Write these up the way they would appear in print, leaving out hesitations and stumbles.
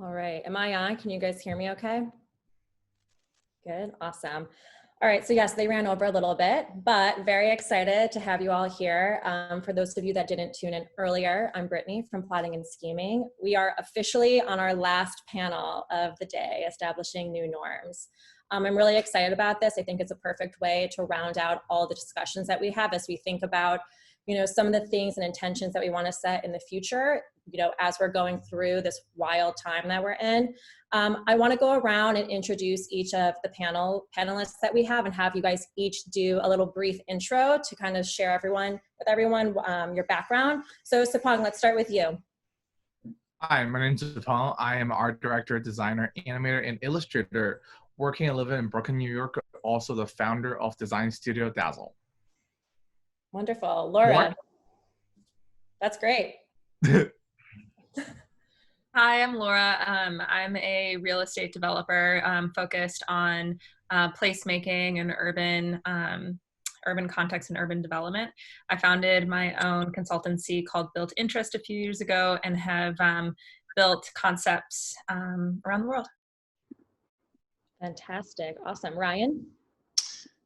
All right, am I on? Can you guys hear me okay? Good, awesome. All right, so yes, they ran over a little bit, but very excited to have you all here. For those of you that didn't tune in earlier, I'm Brittney from Plotting and Scheming. We are officially on our last panel of the day, Establishing New Norms. I'm really excited about this. I think it's a perfect way to round out all the discussions that we have as we think about some of the things and intentions that we want to set in the future, as we're going through this wild time that we're in. I want to go around and introduce each of the panelists that we have and have you guys each do a little brief intro to kind of share with everyone your background. So Zipeng, let's start with you. Hi, my name is Zipeng. I am art director, designer, animator, and illustrator working and living in Brooklyn, New York, also the founder of design studio Dazzle. Wonderful. Laura. More? That's great. Hi, I'm Laura. I'm a real estate developer focused on placemaking and urban context and urban development. I founded my own consultancy called Built Interest a few years ago and have built concepts around the world. Fantastic. Awesome. Ryan?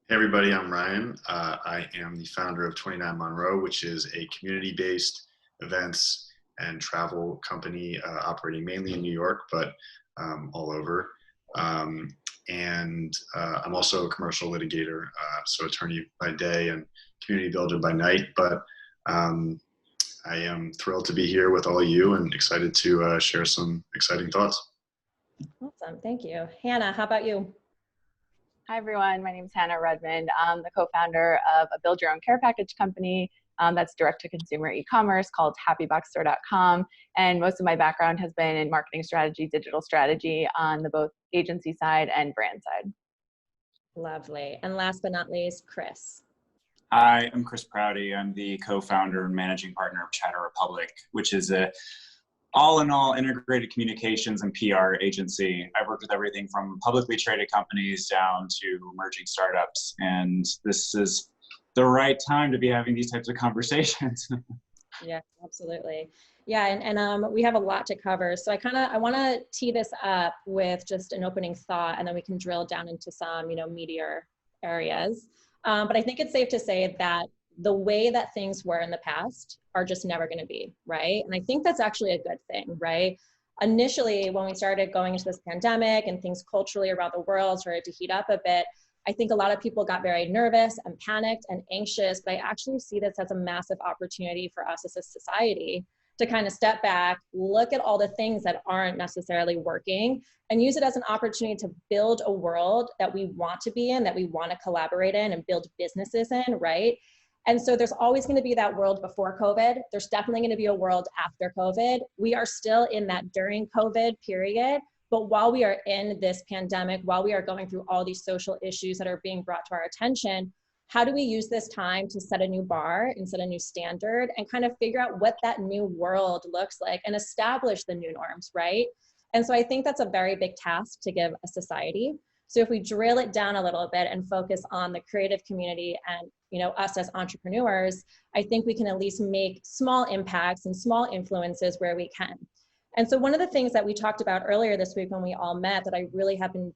Hey everybody, I'm Ryan. I am the founder of 29 Monroe, which is a community-based events and travel company operating mainly in New York, but all over. And I'm also a commercial litigator, so attorney by day and community builder by night. But I am thrilled to be here with all of you and excited to share some exciting thoughts. Awesome, thank you. Hannah, how about you? Hi everyone, my name is Hannah Redmond. I'm the co-founder of a build your own care package company that's direct to consumer e-commerce called happyboxstore.com. And most of my background has been in marketing strategy, digital strategy on the both agency side and brand side. Lovely. And last but not least, Chris. Hi, I'm Chris Prouty. I'm the co-founder and managing partner of Chatter Republic, which is a all-in-all integrated communications and PR agency. I've worked with everything from publicly traded companies down to emerging startups, and this is the right time to be having these types of conversations. Yeah, absolutely. Yeah, and we have a lot to cover. So I want to tee this up with just an opening thought, and then we can drill down into some, meatier areas. But I think it's safe to say that the way that things were in the past are just never going to be, right? And I think that's actually a good thing, right? Initially, when we started going into this pandemic and things culturally around the world started to heat up a bit, I think a lot of people got very nervous and panicked and anxious, but I actually see this as a massive opportunity for us as a society to kind of step back, look at all the things that aren't necessarily working, and use it as an opportunity to build a world that we want to be in, that we want to collaborate in and build businesses in, right? And so there's always going to be that world before COVID. There's definitely going to be a world after COVID. We are still in that during COVID period. But while we are in this pandemic, while we are going through all these social issues that are being brought to our attention, how do we use this time to set a new bar and set a new standard and kind of figure out what that new world looks like and establish the new norms, right? And so I think that's a very big task to give a society. So if we drill it down a little bit and focus on the creative community and us as entrepreneurs, I think we can at least make small impacts and small influences where we can. And so one of the things that we talked about earlier this week when we all met that I really have been,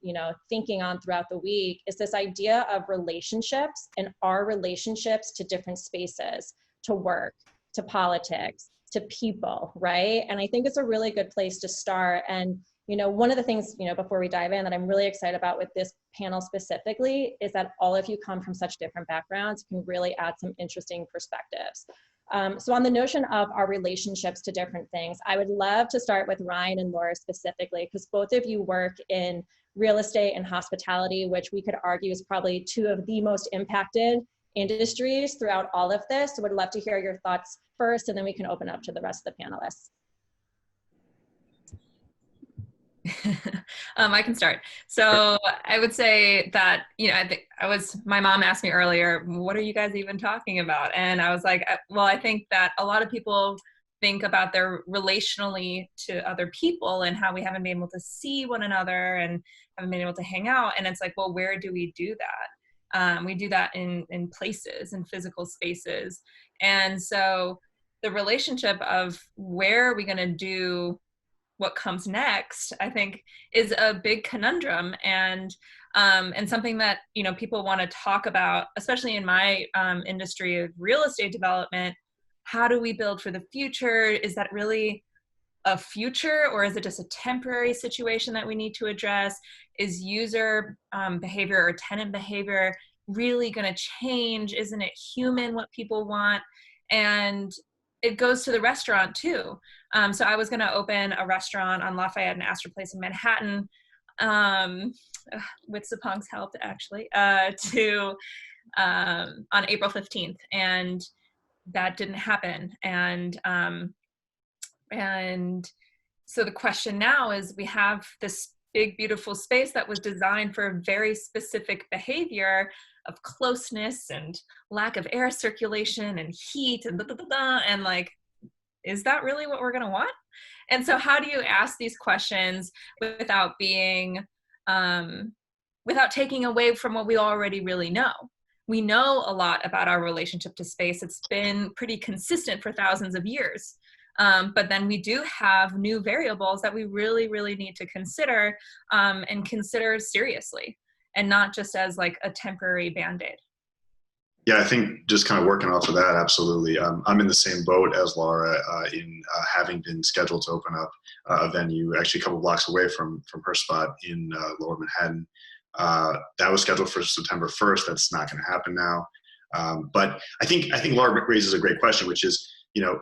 thinking on throughout the week is this idea of relationships and our relationships to different spaces, to work, to politics, to people, right? And I think it's a really good place to start. And, one of the things, before we dive in that I'm really excited about with this panel specifically is that all of you come from such different backgrounds, can really add some interesting perspectives. So on the notion of our relationships to different things, I would love to start with Ryan and Laura specifically, because both of you work in real estate and hospitality, which we could argue is probably two of the most impacted industries throughout all of this. So would love to hear your thoughts first, and then we can open up to the rest of the panelists. I can start. So I would say that, my mom asked me earlier, what are you guys even talking about? And I was like, well, I think that a lot of people think about their relationally to other people and how we haven't been able to see one another and haven't been able to hang out. And it's like, well, where do we do that? We do that in places, in physical spaces. And so the relationship of where are we going to do what comes next, I think, is a big conundrum, and something that, you know, people want to talk about, especially in my industry of real estate development. How do we build for the future? Is that really a future, or is it just a temporary situation that we need to address? Is user behavior or tenant behavior really going to change? Isn't it human what people want? And it goes to the restaurant too. So I was going to open a restaurant on Lafayette and Astor Place in Manhattan, with Zipeng's help, actually, on April 15th, and that didn't happen. And so the question now is, we have this big, beautiful space that was designed for a very specific behavior of closeness and lack of air circulation and heat and and like, is that really what we're going to want? And so how do you ask these questions without being, without taking away from what we already really know? We know a lot about our relationship to space. It's been pretty consistent for thousands of years. But then we do have new variables that we really, really need to consider, and consider seriously, and not just as like a temporary Band-Aid. Yeah, I think just kind of working off of that, absolutely. I'm in the same boat as Laura in having been scheduled to open up a venue actually a couple blocks away from her spot in Lower Manhattan. That was scheduled for September 1st. That's not going to happen now. But I think Laura raises a great question, which is, you know,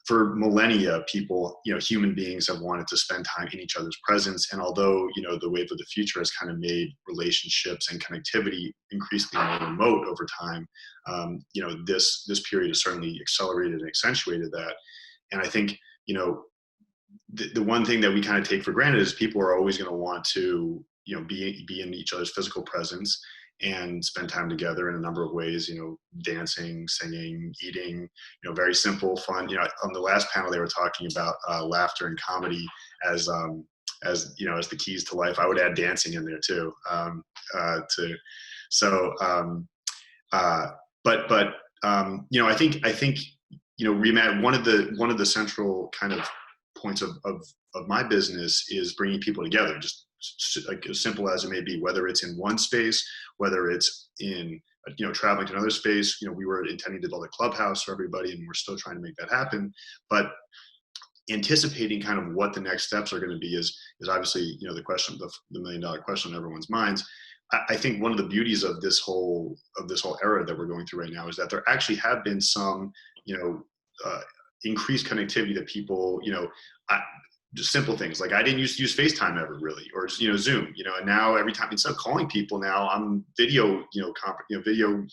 for millennia, people, you know, human beings have wanted to spend time in each other's presence. And although, you know, the wave of the future has kind of made relationships and connectivity increasingly more remote over time, you know, this period has certainly accelerated and accentuated that. And I think, you know, the one thing that we kind of take for granted is people are always going to want to, you know, be in each other's physical presence and spend time together in a number of ways, you know, dancing, singing, eating, you know, very simple, fun. You know, on the last panel, they were talking about laughter and comedy as you know, as the keys to life. I would add dancing in there too. You know, I think, you know, Remad, one of the central kind of points of my business is bringing people together, just like as simple as it may be, whether it's in one space, whether it's in, you know, traveling to another space. You know, we were intending to build a clubhouse for everybody, and we're still trying to make that happen. But anticipating kind of what the next steps are going to be is obviously, you know, the question, the $1 million question on everyone's minds. I think one of the beauties of this whole era that we're going through right now is that there actually have been some, you know, increased connectivity that people, you know, just simple things like I didn't used to use FaceTime ever really, or, you know, Zoom, you know, and now every time, instead of calling people, now I'm video, video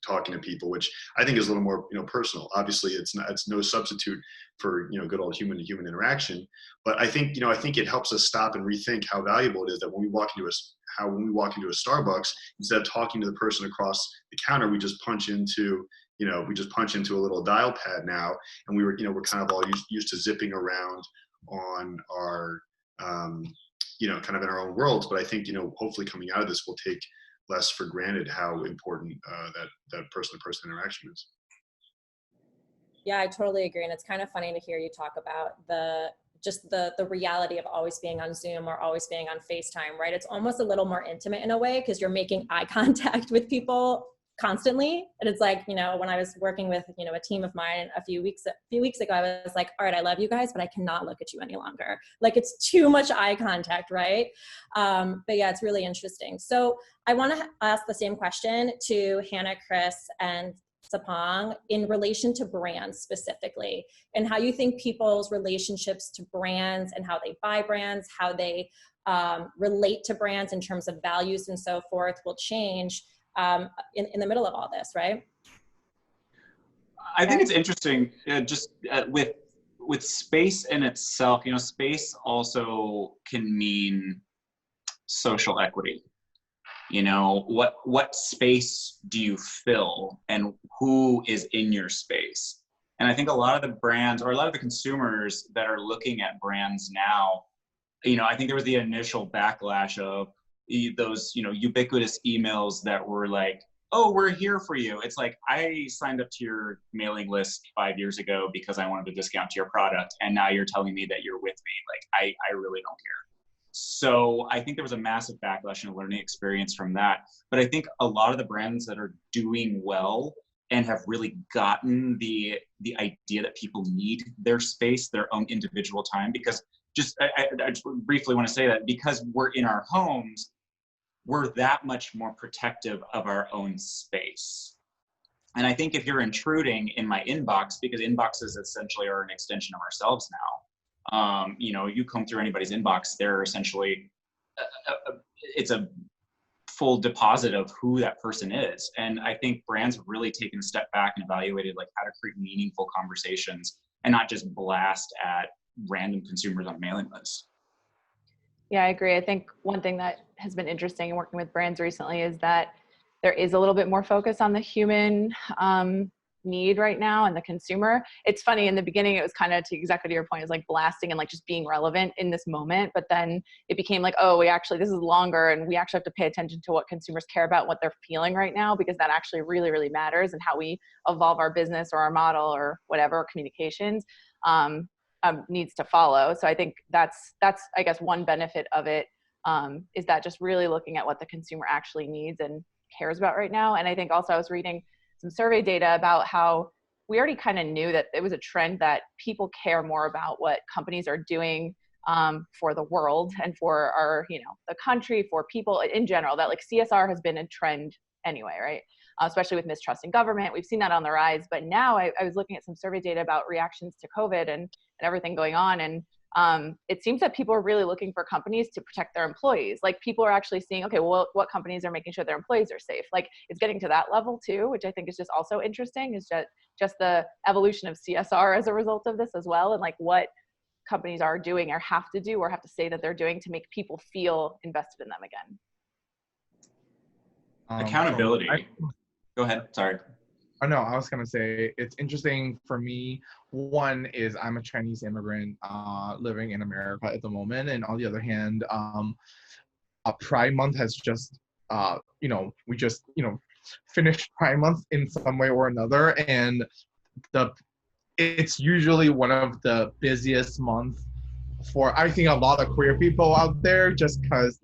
talking to people, which I think is a little more, you know, personal. Obviously it's no substitute for, you know, good old human to human interaction. But I think, you know, I think it helps us stop and rethink how valuable it is that when we walk into a Starbucks, instead of talking to the person across the counter, we just punch into a little dial pad now. And we're kind of all used to zipping around on our, you know, kind of in our own worlds. But I think, you know, hopefully coming out of this, we'll take less for granted how important that person-to-person interaction is. Yeah, I totally agree. And it's kind of funny to hear you talk about the reality of always being on Zoom or always being on FaceTime, right? It's almost a little more intimate in a way because you're making eye contact with people constantly. And it's like, you know, when I was working with, you know, a team of mine a few weeks ago, I was like, all right, I love you guys, but I cannot look at you any longer. Like it's too much eye contact, right? But yeah, it's really interesting. So I want to ask the same question to Hannah, Chris, and Zipeng in relation to brands specifically, and how you think people's relationships to brands and how they buy brands, how they relate to brands in terms of values and so forth will change in the middle of all this, right? I think it's interesting, with space in itself. You know, space also can mean social equity. You know, what space do you fill, and who is in your space? And I think a lot of the brands, or a lot of the consumers that are looking at brands now, you know, I think there was the initial backlash of those, you know, ubiquitous emails that were like, oh, we're here for you. It's like, I signed up to your mailing list 5 years ago because I wanted a discount to your product, and now you're telling me that you're with me. Like, I really don't care. So I think there was a massive backlash and a learning experience from that. But I think a lot of the brands that are doing well and have really gotten the idea that people need their space, their own individual time, because I just briefly want to say that because we're in our homes, we're that much more protective of our own space. And I think if you're intruding in my inbox, because inboxes essentially are an extension of ourselves now, you know, you come through anybody's inbox, they're essentially, it's a full deposit of who that person is. And I think brands have really taken a step back and evaluated like how to create meaningful conversations and not just blast at random consumers on mailing lists. Yeah, I agree. I think one thing that has been interesting in working with brands recently is that there is a little bit more focus on the human need right now and the consumer. It's funny, in the beginning, it was kind of, to exactly to your point, is like blasting and like just being relevant in this moment. But then it became like, oh, this is longer, and we actually have to pay attention to what consumers care about, what they're feeling right now, because that actually really, really matters, and how we evolve our business or our model or whatever communications needs to follow. So I think that's I guess one benefit of it, is that just really looking at what the consumer actually needs and cares about right now. And I think also I was reading some survey data about how we already kind of knew that it was a trend that people care more about what companies are doing for the world and for our, you know, the country, for people in general, that like CSR has been a trend anyway, right? Especially with mistrust in government. We've seen that on the rise. But now I was looking at some survey data about reactions to COVID and everything going on. And it seems that people are really looking for companies to protect their employees. Like, people are actually seeing, okay, well, what companies are making sure their employees are safe? Like, it's getting to that level too, which I think is just also interesting, is just the evolution of CSR as a result of this as well. And like what companies are doing or have to do or have to say that they're doing to make people feel invested in them again. Accountability. Go ahead, sorry. I know, I was gonna say, it's interesting for me. One is I'm a Chinese immigrant living in America at the moment, and on the other hand, Pride Month has just, we just, finished Pride Month in some way or another, and it's usually one of the busiest months for, I think, a lot of queer people out there, just because,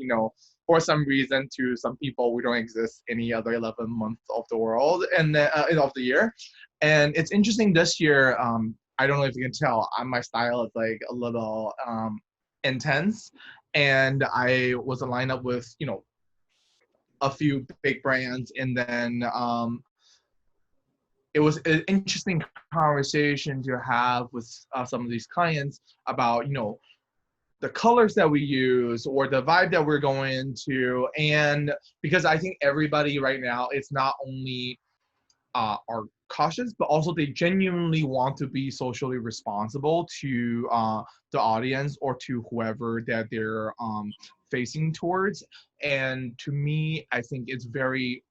for some reason, to some people, we don't exist any other 11 months of the world and of the year. And it's interesting this year. I don't know if you can tell, my style is like a little intense, and I was aligned up with a few big brands, and then it was an interesting conversation to have with some of these clients about the colors that we use or the vibe that we're going into. And because I think everybody right now, it's not only are cautious, but also they genuinely want to be socially responsible to the audience or to whoever that they're facing towards. And to me, I think it's very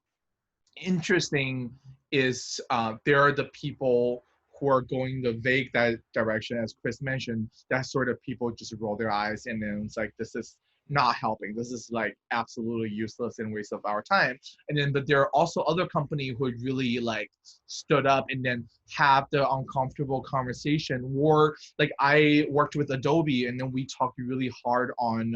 interesting is there are the people who are going the vague that direction, as Chris mentioned. That sort of people just roll their eyes, and then it's like, this is not helping. This is like absolutely useless and waste of our time. And then, but there are also other companies who really like stood up and then have the uncomfortable conversation. Or like, I worked with Adobe, and then we talked really hard on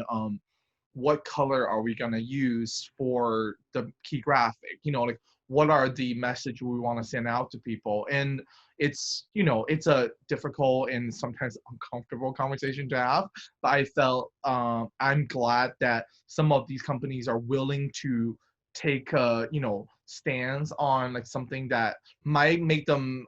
what color are we gonna use for the key graphic? Like, what are the message we want to send out to people? And it's, it's a difficult and sometimes uncomfortable conversation to have. But I felt, I'm glad that some of these companies are willing to take stands on like something that might make them,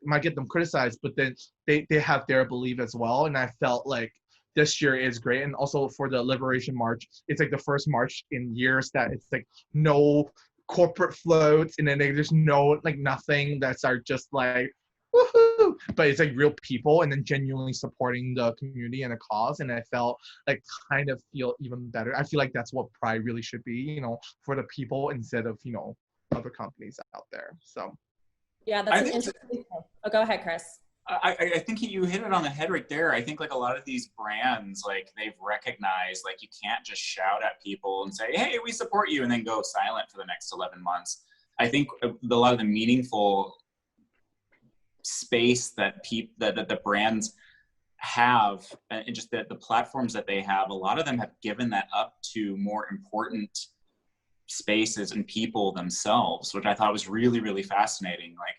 might get them criticized, but then they have their belief as well. And I felt like this year is great. And also for the Liberation March, it's like the first march in years that it's like no corporate floats, and then there's no like nothing that's just like woohoo, but it's like real people and then genuinely supporting the community and the cause. And I felt like kind of feel even better. I feel like that's what Pride really should be, for the people instead of other companies out there. So yeah, that's an interesting. Oh, go ahead, Chris. I think you hit it on the head right there. I think like a lot of these brands, like they've recognized like you can't just shout at people and say, hey, we support you, and then go silent for the next 11 months. I think a lot of the meaningful space that the brands have, and just the platforms that they have, a lot of them have given that up to more important spaces and people themselves, which I thought was really, really fascinating. Like,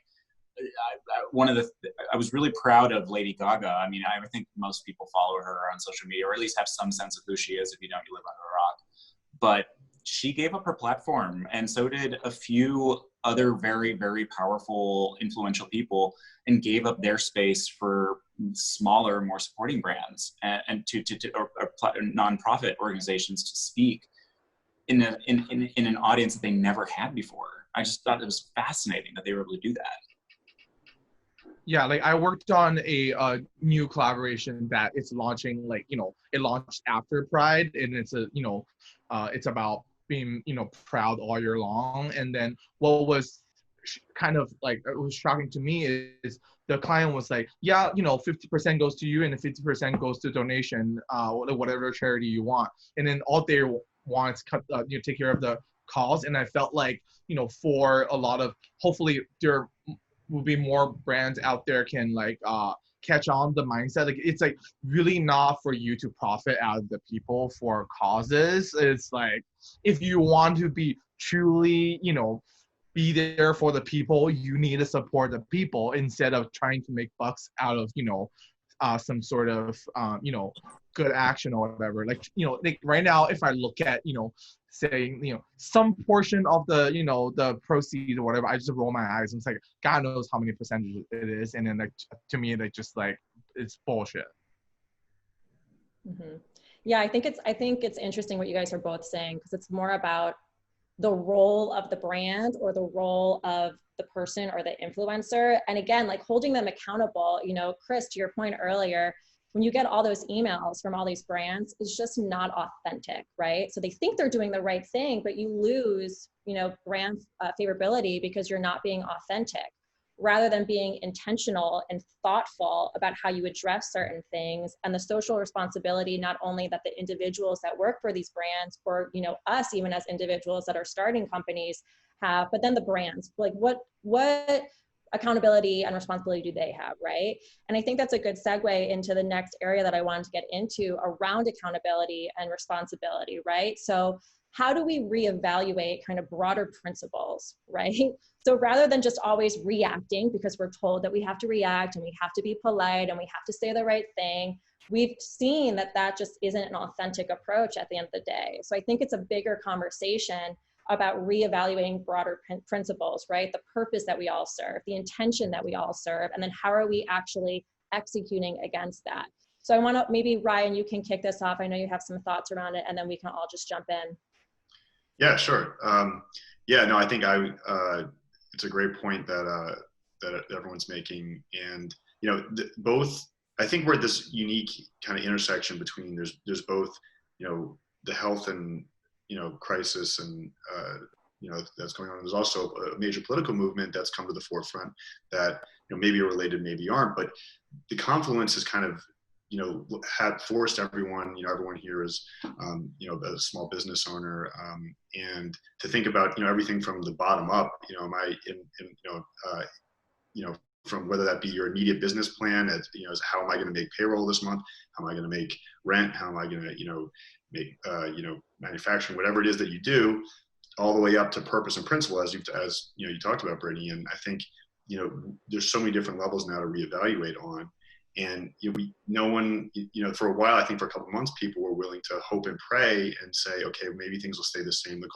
I was really proud of Lady Gaga. I mean, I think most people follow her on social media, or at least have some sense of who she is. If you don't, you live under a rock. But she gave up her platform, and so did a few other very, very powerful, influential people, and gave up their space for smaller, more supporting brands and or nonprofit organizations to speak in an audience that they never had before. I just thought it was fascinating that they were able to do that. Yeah, like I worked on a new collaboration that it's launching, like, you know, it launched after Pride, and it's a, you know, it's about being, you know, proud all year long. And then what was kind of like, it was shocking to me is the client was like, yeah, you know, 50% goes to you and 50% goes to donation, whatever charity you want. And then all they want is cut, you know, take care of the cause. And I felt like, you know, for a lot of, hopefully there will be more brands out there can like catch on the mindset. Like, it's like really not for you to profit out of the people for causes. It's like, if you want to be truly, you know, be there for the people, you need to support the people instead of trying to make bucks out of, you know, some sort of, you know, good action or whatever. Like, you know, like right now, if I look at, you know, saying, you know, some portion of the, you know, the proceeds or whatever, I just roll my eyes and it's like, God knows how many percentage it is. And then like, to me, like, just like, it's bullshit. Mm-hmm. Yeah, I think it's interesting what you guys are both saying, because it's more about the role of the brand or the role of the person or the influencer. And again, like holding them accountable. You know, Chris, to your point earlier, when you get all those emails from all these brands, it's just not authentic, right? So they think they're doing the right thing, but you lose, you know, brand favorability because you're not being authentic, rather than being intentional and thoughtful about how you address certain things, and the social responsibility, not only that the individuals that work for these brands, or, you know, us even as individuals that are starting companies have, but then the brands, like what accountability and responsibility do they have, right? And I think that's a good segue into the next area that I wanted to get into around accountability and responsibility, right? So how do we reevaluate kind of broader principles, right? So rather than just always reacting because we're told that we have to react and we have to be polite and we have to say the right thing, we've seen that that just isn't an authentic approach at the end of the day. So I think it's a bigger conversation about reevaluating broader principles, right? The purpose that we all serve, the intention that we all serve, and then how are we actually executing against that? So I want to, maybe Ryan, you can kick this off. I know you have some thoughts around it, and then we can all just jump in. Yeah, sure. Yeah, no, I think it's a great point that that everyone's making, and you know, both. I think we're at this unique kind of intersection between there's both, you know, the health and, you know, crisis and you know, that's going on. There's also a major political movement that's come to the forefront that, you know, maybe are related, maybe aren't, but the confluence is kind of, you know, had forced everyone, you know, everyone here is, you know, a small business owner, and to think about, you know, everything from the bottom up, you know, you know, from whether that be your immediate business plan, as, you know, as how am I going to make payroll this month? How am I going to make rent? How am I going to, you know, make, you know, manufacturing, whatever it is that you do, all the way up to purpose and principle, as you know, you talked about, Brittney. And I think, you know, there's so many different levels now to reevaluate on. And you know, no one, you know, for a while, I think for a couple of months, people were willing to hope and pray and say, okay, maybe things will stay the same. They'll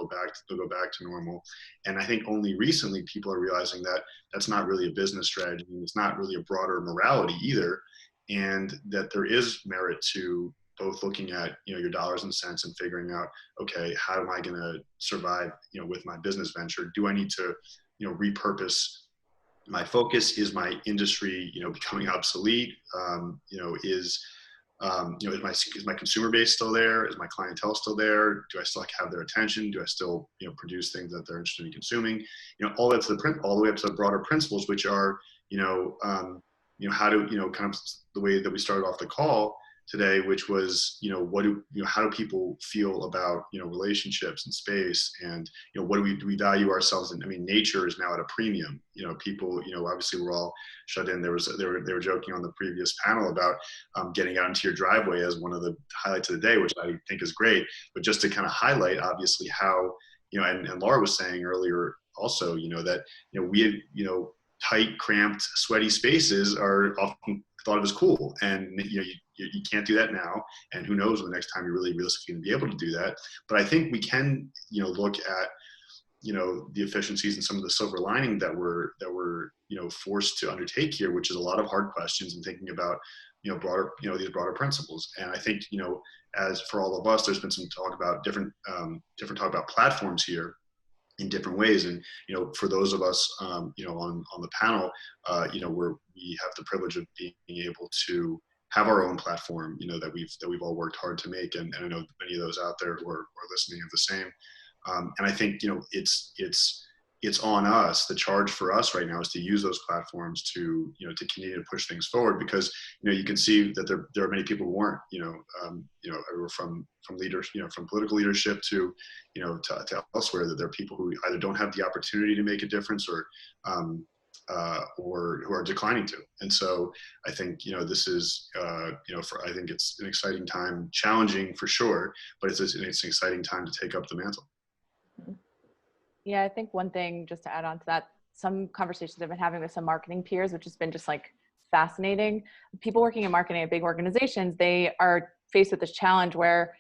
go back to normal. And I think only recently people are realizing that that's not really a business strategy. It's not really a broader morality either. And that there is merit to both looking at, you know, your dollars and cents and figuring out, okay, how am I going to survive, you know, with my business venture? Do I need to, you know, repurpose my focus? Is my industry, you know, becoming obsolete? You know, is my consumer base still there? Is my clientele still there? Do I still have their attention? Do I still, you know, produce things that they're interested in consuming? You know, all the way up to the broader principles, which are, you know, how to, you know, kind of the way that we started off the call, today, which was, how do people feel about, relationships and space, and, what do we value ourselves in? I mean, nature is now at a premium. People, obviously we're all shut in. They were joking on the previous panel about getting out into your driveway as one of the highlights of the day, which I think is great. But just to kind of highlight, obviously, how, and Laura was saying earlier also, that, we, tight, cramped, sweaty spaces are often thought of as cool, and you can't do that now, and who knows when the next time you're really realistically going to be able to do that. But I think we can look at the efficiencies and some of the silver lining that we're forced to undertake here, which is a lot of hard questions and thinking about broader these broader principles. And I think as for all of us, there's been some talk about different talk about platforms here in different ways. And, for those of us, on the panel, we have the privilege of being able to have our own platform, that we've all worked hard to make. And I know many of those out there who are listening have the same. And I think, it's on us. The charge for us right now is to use those platforms to continue to push things forward, because, you can see that there are many people who weren't, from leaders, from political leadership to elsewhere, that there are people who either don't have the opportunity to make a difference or who are declining to. And so I think, this is, I think it's an exciting time, challenging for sure, but it's an exciting time to take up the mantle. Yeah, I think one thing just to add on to that, some conversations I've been having with some marketing peers, which has been just like fascinating. People working in marketing at big organizations, they are faced with this challenge where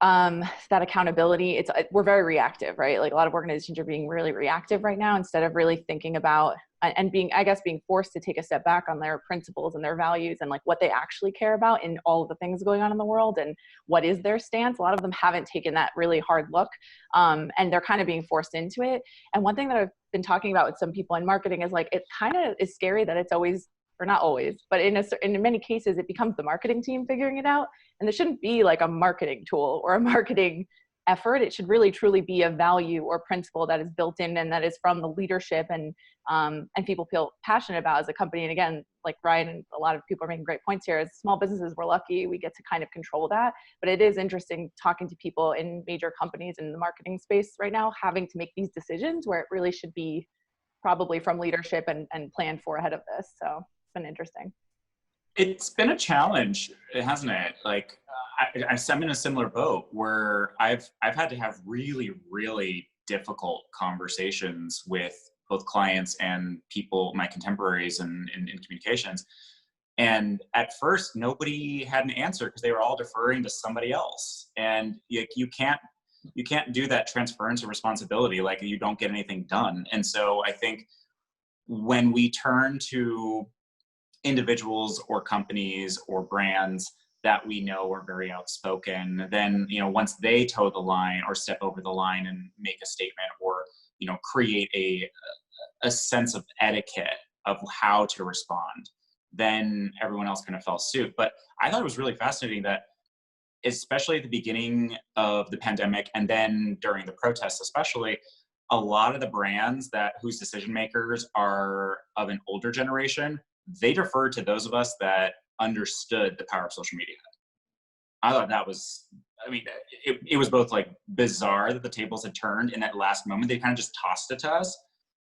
that accountability, we're very reactive, right? Like a lot of organizations are being really reactive right now, instead of really thinking about and being forced to take a step back on their principles and their values and like what they actually care about in all of the things going on in the world and what is their stance. A lot of them haven't taken that really hard look, and they're kind of being forced into it. And one thing that I've been talking about with some people in marketing is like, it kind of is scary that it's always, or not always, but in many cases, it becomes the marketing team figuring it out. And there shouldn't be like a marketing tool or a marketing effort. It should really truly be a value or principle that is built in and that is from the leadership and people feel passionate about as a company. And again, like Ryan and a lot of people are making great points here, as small businesses, we're lucky we get to kind of control that. But it is interesting talking to people in major companies in the marketing space right now, having to make these decisions where it really should be probably from leadership and planned for ahead of this. So it's been interesting. It's been a challenge, hasn't it? Like I'm in a similar boat where I've had to have really, really difficult conversations with both clients and people, my contemporaries in communications. And at first, nobody had an answer because they were all deferring to somebody else. And you can't do that transference of responsibility. Like you don't get anything done. And so I think when we turn to individuals or companies or brands that we know are very outspoken, then once they toe the line or step over the line and make a statement or create a sense of etiquette of how to respond, then everyone else kind of fell suit. But I thought it was really fascinating that, especially at the beginning of the pandemic and then during the protests especially, a lot of the brands whose decision makers are of an older generation, they deferred to those of us that understood the power of social media. I thought that was, it was both like bizarre that the tables had turned in that last moment. They kind of just tossed it to us.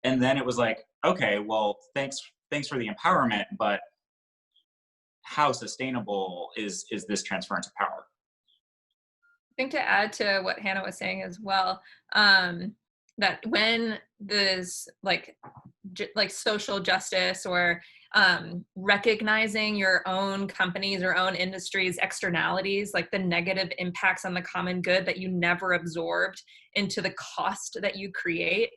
And then it was like, okay, well, thanks for the empowerment, but how sustainable is this transference of power? I think to add to what Hannah was saying as well, that when this like social justice or recognizing your own companies or own industries' externalities, like the negative impacts on the common good that you never absorbed into the cost that you create,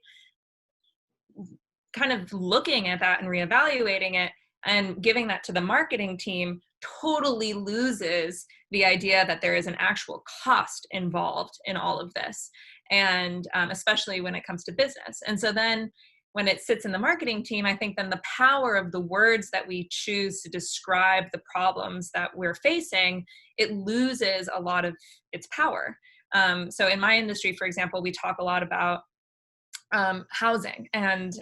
kind of looking at that and reevaluating it and giving that to the marketing team totally loses the idea that there is an actual cost involved in all of this. And especially when it comes to business. And so then when it sits in the marketing team, I think then the power of the words that we choose to describe the problems that we're facing, it loses a lot of its power. So in my industry, for example, we talk a lot about housing, and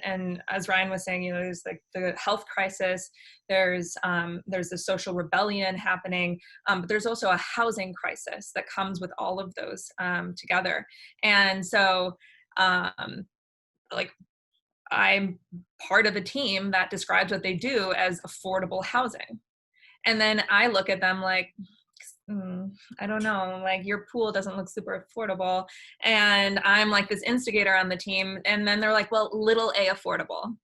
as Ryan was saying, there's like the health crisis, there's the social rebellion happening, but there's also a housing crisis that comes with all of those together. And so like I'm part of a team that describes what they do as affordable housing, and then I look at them like, I don't know, like your pool doesn't look super affordable. And I'm like this instigator on the team. And then they're like, well, little a affordable.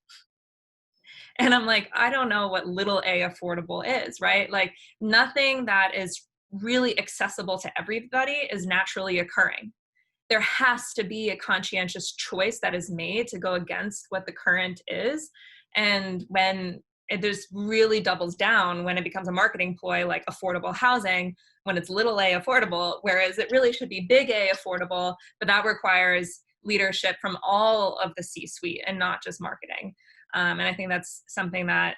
And I'm like, I don't know what little a affordable is, right? Like nothing that is really accessible to everybody is naturally occurring. There has to be a conscientious choice that is made to go against what the current is. And when it just really doubles down, when it becomes a marketing ploy like affordable housing, when it's little a affordable, whereas it really should be big A affordable, but that requires leadership from all of the C-suite and not just marketing. And I think that's something that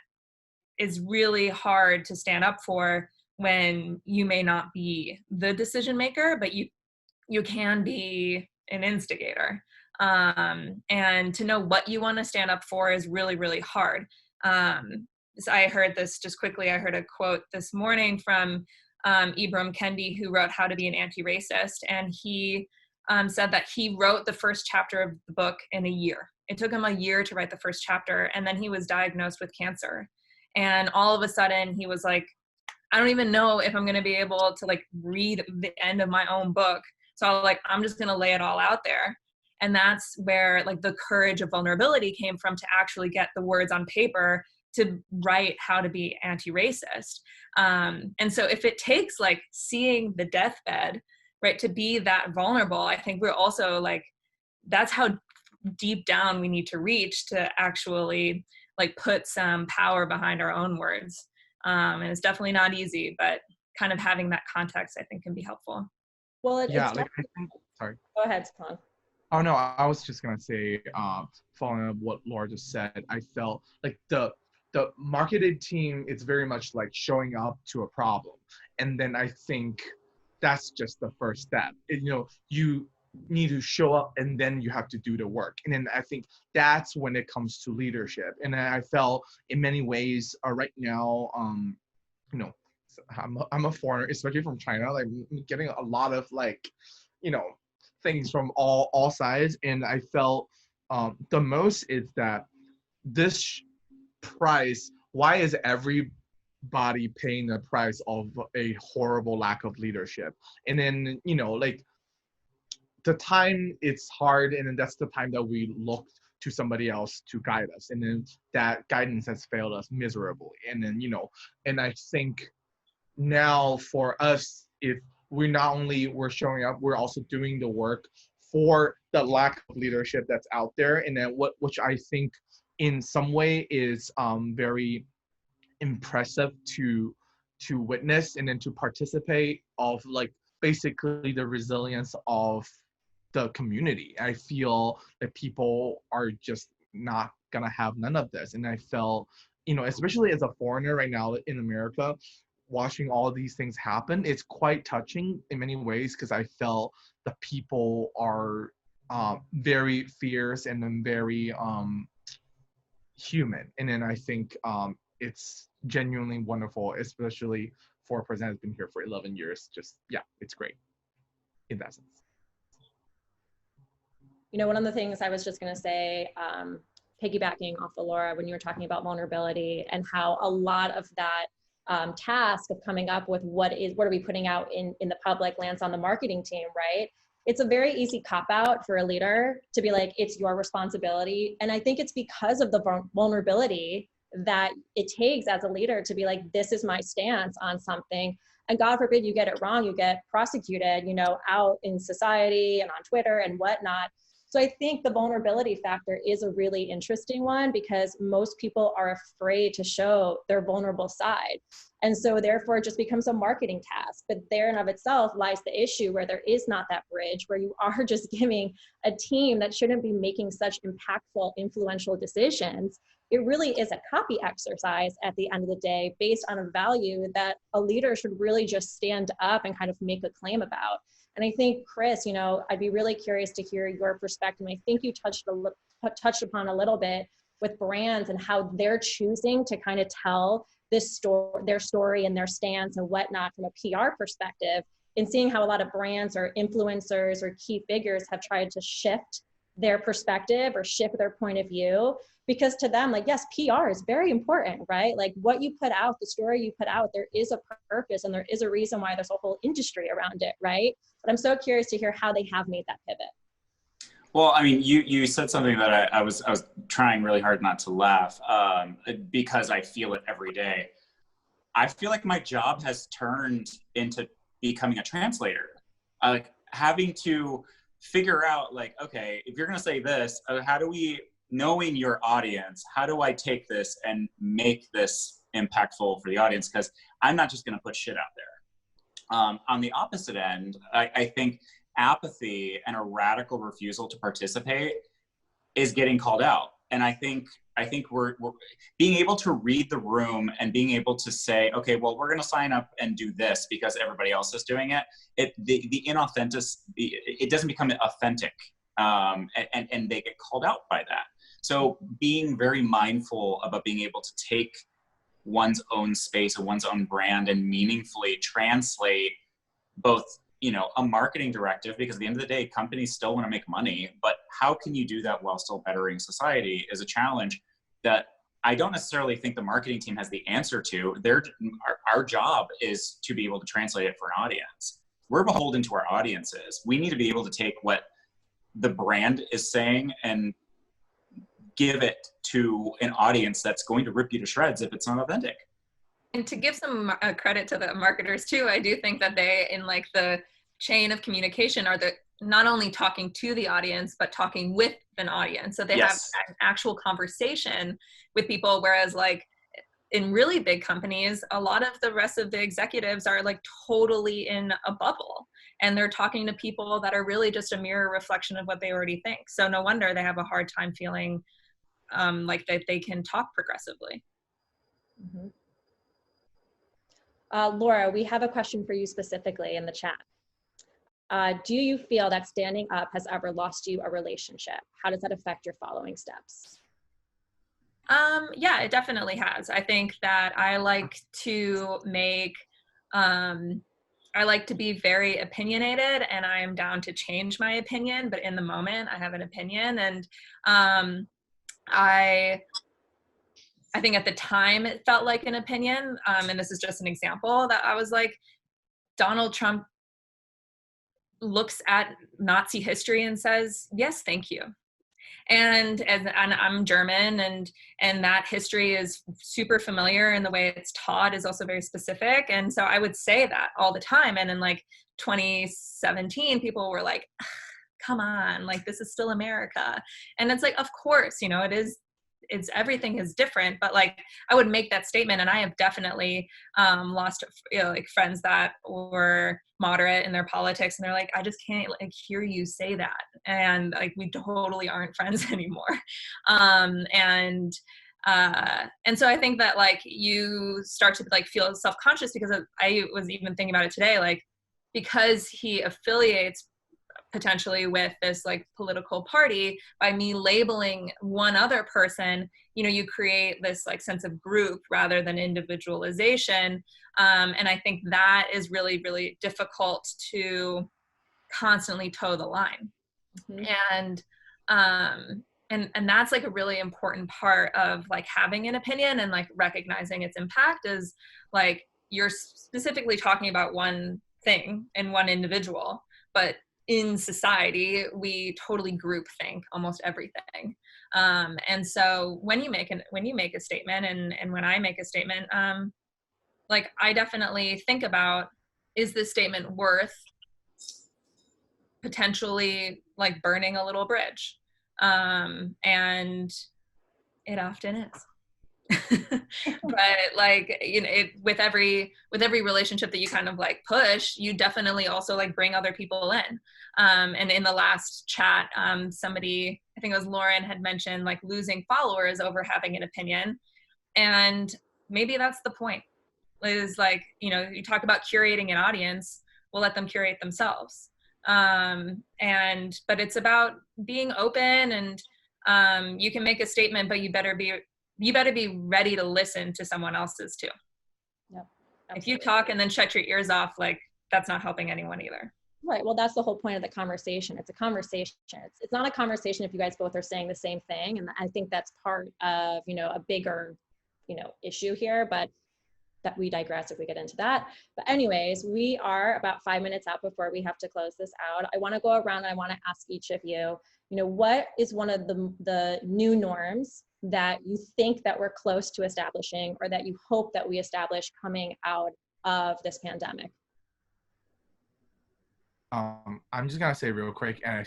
is really hard to stand up for when you may not be the decision maker, but you can be an instigator. And to know what you want to stand up for is really, really hard. So I heard this just quickly. I heard a quote this morning from Ibram Kendi, who wrote How to Be an Anti-Racist. And he said that he wrote the first chapter of the book in a year. It took him a year to write the first chapter. And then he was diagnosed with cancer. And all of a sudden he was like, I don't even know if I'm going to be able to like read the end of my own book. So I'm just going to lay it all out there. And that's where like the courage of vulnerability came from, to actually get the words on paper to write How to Be Anti-Racist. And so if it takes like seeing the deathbed, right, to be that vulnerable, I think we're also like, that's how deep down we need to reach to actually like put some power behind our own words. And it's definitely not easy, but kind of having that context, I think, can be helpful. Well, Yeah, it's like I think, sorry. Go ahead, Stefan. Oh no, I was just gonna say, following up what Laura just said, I felt like the marketing team is very much like showing up to a problem, and then I think that's just the first step. You need to show up, and then you have to do the work, and then I think that's when it comes to leadership. And I felt in many ways, right now, I'm a foreigner, especially from China, like getting a lot of like, things from all sides. And I felt the most is that this price, why is everybody paying the price of a horrible lack of leadership? And then, like the time it's hard, and then that's the time that we look to somebody else to guide us. And then that guidance has failed us miserably. And then, and I think now for us, if we're showing up, we're also doing the work for the lack of leadership that's out there. And then which I think in some way is very impressive to witness, and then to participate of like basically the resilience of the community. I feel that people are just not gonna have none of this. And I felt, especially as a foreigner right now in America, watching all these things happen, it's quite touching in many ways, because I felt the people are very fierce and then very human. And then I think it's genuinely wonderful, especially for a person who's been here for 11 years. Just, yeah, it's great in that sense. One of the things I was just going to say, piggybacking off of Laura, when you were talking about vulnerability and how a lot of that task of coming up with what are we putting out in the public lands on the marketing team, right? It's a very easy cop-out for a leader to be like, it's your responsibility. And I think it's because of the vulnerability that it takes as a leader to be like, this is my stance on something. And God forbid you get it wrong, you get prosecuted, out in society and on Twitter and whatnot. So I think the vulnerability factor is a really interesting one, because most people are afraid to show their vulnerable side. And so therefore it just becomes a marketing task. But there and of itself lies the issue where there is not that bridge, where you are just giving a team that shouldn't be making such impactful, influential decisions. It really is a copy exercise at the end of the day, based on a value that a leader should really just stand up and kind of make a claim about. And I think, Chris, you know, I'd be really curious to hear your perspective. I think you touched upon a little bit with brands and how they're choosing to kind of tell their story and their stance and whatnot from a PR perspective, and seeing how a lot of brands or influencers or key figures have tried to shift their perspective or shift their point of view. Because to them, like, yes, PR is very important, right? Like what you put out, the story you put out, there is a purpose and there is a reason why there's a whole industry around it, right? But I'm so curious to hear how they have made that pivot. Well, I mean, you said something that I was trying really hard not to laugh, because I feel it every day. I feel like my job has turned into becoming a translator, like having to figure out, like, okay, if you're going to say this, how do we, knowing your audience, how do I take this and make this impactful for the audience? Because I'm not just going to put shit out there. On the opposite end, I think apathy and a radical refusal to participate is getting called out. And I think we're being able to read the room and being able to say, okay, well, we're going to sign up and do this because everybody else is doing it. The inauthentic, it doesn't become authentic, and they get called out by that. So being very mindful about being able to take one's own space or one's own brand and meaningfully translate both, you know, a marketing directive, because at the end of the day, companies still want to make money, but how can you do that while still bettering society is a challenge that I don't necessarily think the marketing team has the answer to. Our job is to be able to translate it for an audience. We're beholden to our audiences. We need to be able to take what the brand is saying and give it to an audience that's going to rip you to shreds if it's not authentic. And to give some credit to the marketers too, I do think that they, in like the chain of communication, are not only talking to the audience, but talking with an audience. So they have an actual conversation with people. Whereas like in really big companies, a lot of the rest of the executives are like totally in a bubble. And they're talking to people that are really just a mirror reflection of what they already think. So no wonder they have a hard time feeling like that they can talk progressively. Mm-hmm. Laura, we have a question for you specifically in the chat. Do you feel that standing up has ever lost you a relationship? How does that affect your following steps? Yeah, it definitely has. I think that I like to be very opinionated, and I am down to change my opinion, but in the moment I have an opinion. And I think at the time it felt like an opinion, and this is just an example, that I was like, Donald Trump looks at Nazi history and says, yes, thank you. And I'm German, and that history is super familiar, and the way it's taught is also very specific. And so I would say that all the time. And in like 2017, people were like, come on, like this is still America. And it's like, of course, you know, it's everything is different, but like I would make that statement. And I have definitely lost, you know, like friends that were moderate in their politics, and they're like, I just can't like hear you say that, and like we totally aren't friends anymore. And so I think that like you start to like feel self-conscious, because I was even thinking about it today, like because he affiliates potentially with this like political party, by me labeling one other person, you know, you create this like sense of group rather than individualization. And I think that is really, really difficult to constantly toe the line. Mm-hmm. And that's like a really important part of like having an opinion and like recognizing its impact, is like you're specifically talking about one thing and one individual, but in society, we totally group think almost everything. And so when you make a statement, and when I make a statement, like I definitely think about, is this statement worth potentially like burning a little bridge? And it often is. But like, you know, with every relationship that you kind of like push, you definitely also like bring other people in. And in the last chat, somebody, I think it was Lauren, had mentioned like losing followers over having an opinion. And maybe that's the point, is like, you know, you talk about curating an audience, we'll let them curate themselves. But it's about being open, and you can make a statement, but you better be ready to listen to someone else's too. Yep, if you absolutely. talk and then shut your ears off, like that's not helping anyone either. Right. Well, that's the whole point of the conversation. It's a conversation. It's not a conversation if you guys both are saying the same thing. And I think that's part of, a bigger, issue here, but that we digress if we get into that. But anyways, we are about 5 minutes out before we have to close this out. I want to go around and I want to ask each of you, what is one of the new norms that you think that we're close to establishing, or that you hope that we establish coming out of this pandemic? I'm just gonna say real quick, and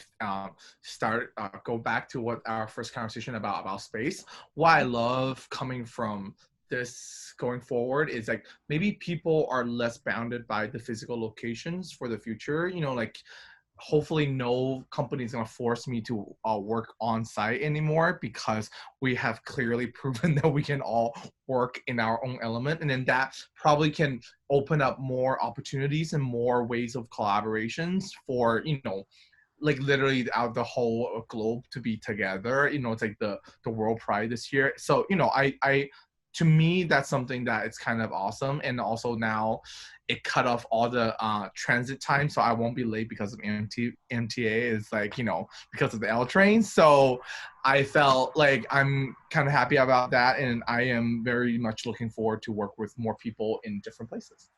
go back to what our first conversation about space. What I love coming from this going forward is like maybe people are less bounded by the physical locations for the future. Like hopefully no company is going to force me to work on site anymore, because we have clearly proven that we can all work in our own element. And then that probably can open up more opportunities and more ways of collaborations for, like literally out the whole globe to be together. It's like the World Pride this year. So, to me, that's something that it's kind of awesome. And also now it cut off all the transit time, so I won't be late because of MTA. Is like, because of the L train. So I felt like I'm kind of happy about that. And I am very much looking forward to work with more people in different places.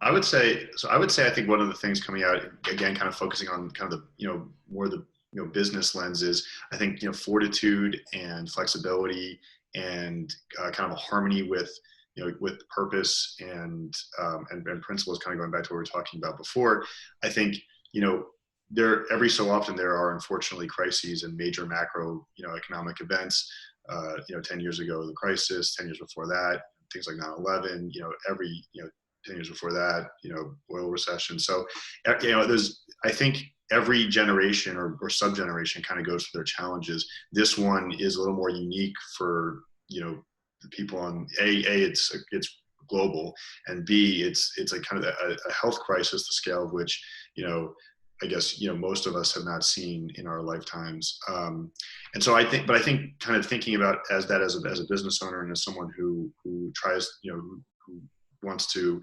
I would say I think one of the things coming out, again, kind of focusing on kind of the, more the, business lenses, I think, fortitude and flexibility and kind of a harmony with, with purpose and principles, kind of going back to what we were talking about before. I think, every so often there are unfortunately crises and major macro, economic events. 10 years ago, the crisis, 10 years before that, things like 9/11, every, 10 years before that, oil recession. So, I think every generation or sub-generation kind of goes through their challenges. This one is a little more unique for, the people on it's global, and B, it's like kind of a health crisis, the scale of which, I guess, most of us have not seen in our lifetimes. And so I think kind of thinking about as a business owner and as someone who tries, who wants to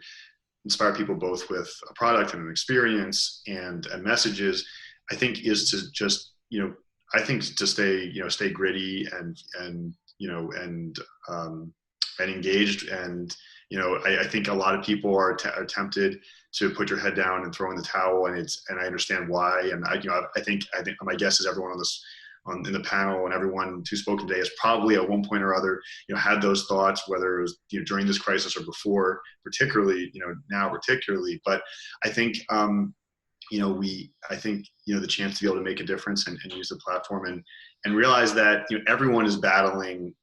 inspire people both with a product and an experience and messages, I think is to just, to stay gritty and engaged. And, I think a lot of people are tempted to put your head down and throw in the towel, and I understand why. And I think my guess is everyone in the panel and everyone who's spoken today has probably at one point or other, had those thoughts, whether it was during this crisis or before, particularly, now particularly. But I think, the chance to be able to make a difference and use the platform and realize that, everyone is battling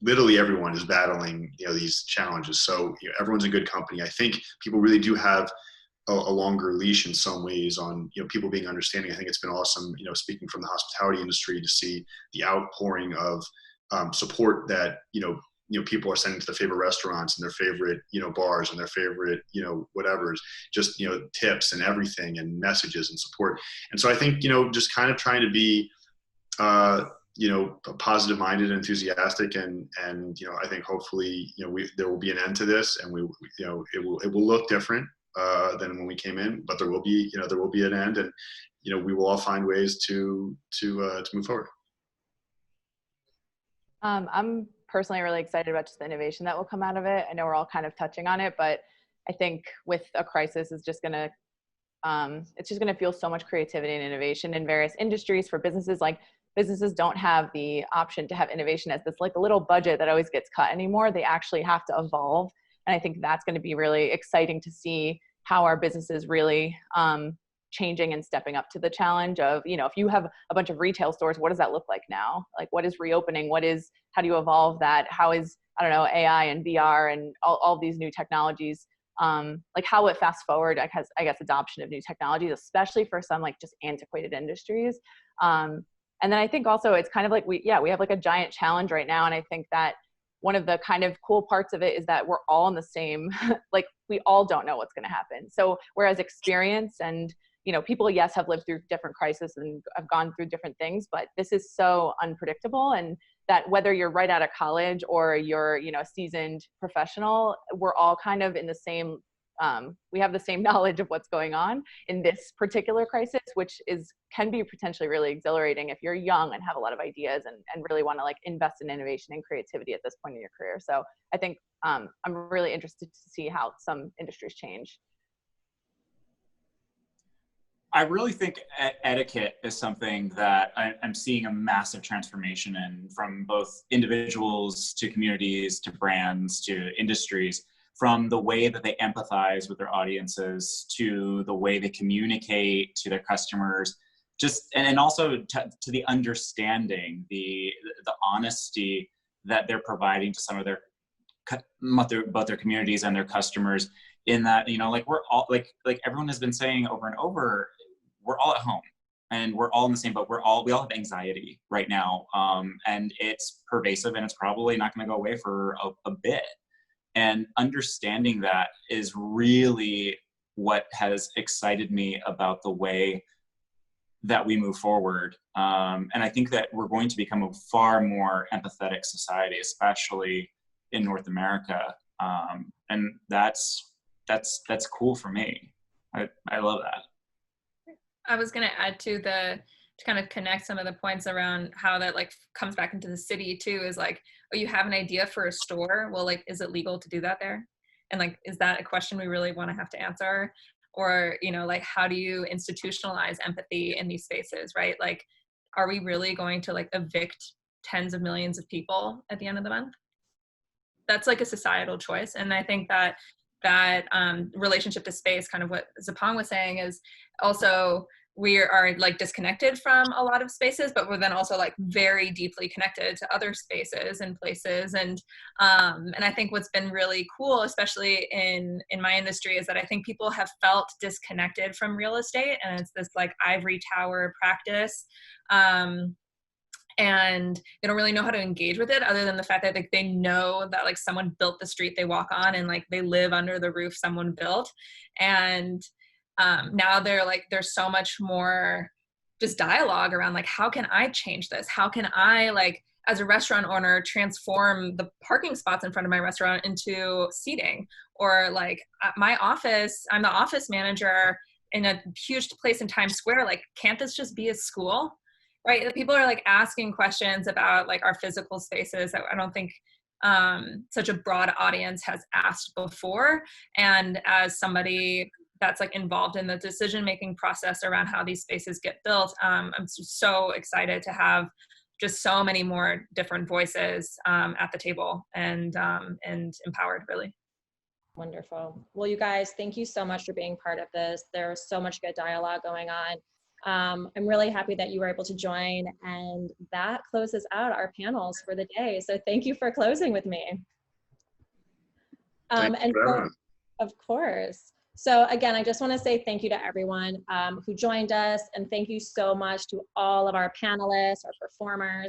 literally everyone is battling, these challenges. So everyone's in good company. I think people really do have a longer leash in some ways on, people being understanding. I think it's been awesome, speaking from the hospitality industry, to see the outpouring of support that, people are sending to their favorite restaurants and their favorite, bars and their favorite, whatever's, just, tips and everything and messages and support. And so I think, just kind of trying to be, positive minded and enthusiastic, and I think hopefully, there will be an end to this, and it will look different than when we came in, but there will be an end, and we will all find ways to move forward. I'm personally really excited about just the innovation that will come out of it. I know we're all kind of touching on it, but I think with a crisis, it's just gonna fuel so much creativity and innovation in various industries for businesses. Like, businesses don't have the option to have innovation as this like a little budget that always gets cut anymore. They actually have to evolve. And I think that's going to be really exciting to see how our businesses really changing and stepping up to the challenge of, if you have a bunch of retail stores, what does that look like now? Like, what is reopening? How do you evolve that? How is, AI and VR and all these new technologies, like how will it fast forward, I guess, adoption of new technologies, especially for some like just antiquated industries. And then I think also it's kind of like we have like a giant challenge right now. And I think that one of the kind of cool parts of it is that we're all in the same, like we all don't know what's going to happen. So whereas experience and, you know, people, yes, have lived through different crises and have gone through different things, but this is so unpredictable. And that whether you're right out of college or you're, you know, a seasoned professional, we're all kind of in the same, we have the same knowledge of what's going on in this particular crisis, which can be potentially really exhilarating if you're young and have a lot of ideas and really want to like invest in innovation and creativity at this point in your career. So I think I'm really interested to see how some industries change. I really think etiquette is something that I'm seeing a massive transformation in, from both individuals to communities to brands to industries, from the way that they empathize with their audiences to the way they communicate to their customers, just and also to the understanding, the honesty that they're providing to some of their both their communities and their customers. In that, you know, like we're all like everyone has been saying over and over, we're all at home and we're all in the same boat. We all have anxiety right now, and it's pervasive and it's probably not going to go away for a bit. And understanding that is really what has excited me about the way that we move forward. And I think that we're going to become a far more empathetic society, especially in North America. And that's cool for me. I love that. I was going to add to kind of connect some of the points around how that like comes back into the city too, is like, oh, you have an idea for a store. Well, like, is it legal to do that there? And like, is that a question we really want to have to answer? Or, you know, like, how do you institutionalize empathy in these spaces, right? Like, are we really going to like evict tens of millions of people at the end of the month? That's like a societal choice. And I think that relationship to space, kind of what Zipeng was saying, is also we are like disconnected from a lot of spaces, but we're then also like very deeply connected to other spaces and places. And I think what's been really cool, especially in my industry, is that I think people have felt disconnected from real estate, and it's this like ivory tower practice. And they don't really know how to engage with it, other than the fact that like they know that like someone built the street they walk on, and like they live under the roof someone built. And now there's so much more just dialogue around like, how can I change this? How can I, like, as a restaurant owner, transform the parking spots in front of my restaurant into seating? Or like my office, I'm the office manager in a huge place in Times Square. Like, can't this just be a school? Right? People are like asking questions about like our physical spaces that I don't think such a broad audience has asked before. And as somebody that's like involved in the decision-making process around how these spaces get built, I'm so excited to have just so many more different voices at the table and empowered, really. Wonderful. Well, you guys, thank you so much for being part of this. There's so much good dialogue going on. I'm really happy that you were able to join, and that closes out our panels for the day. So thank you for closing with me. And so, of course. So again, I just want to say thank you to everyone who joined us, and thank you so much to all of our panelists, our performers,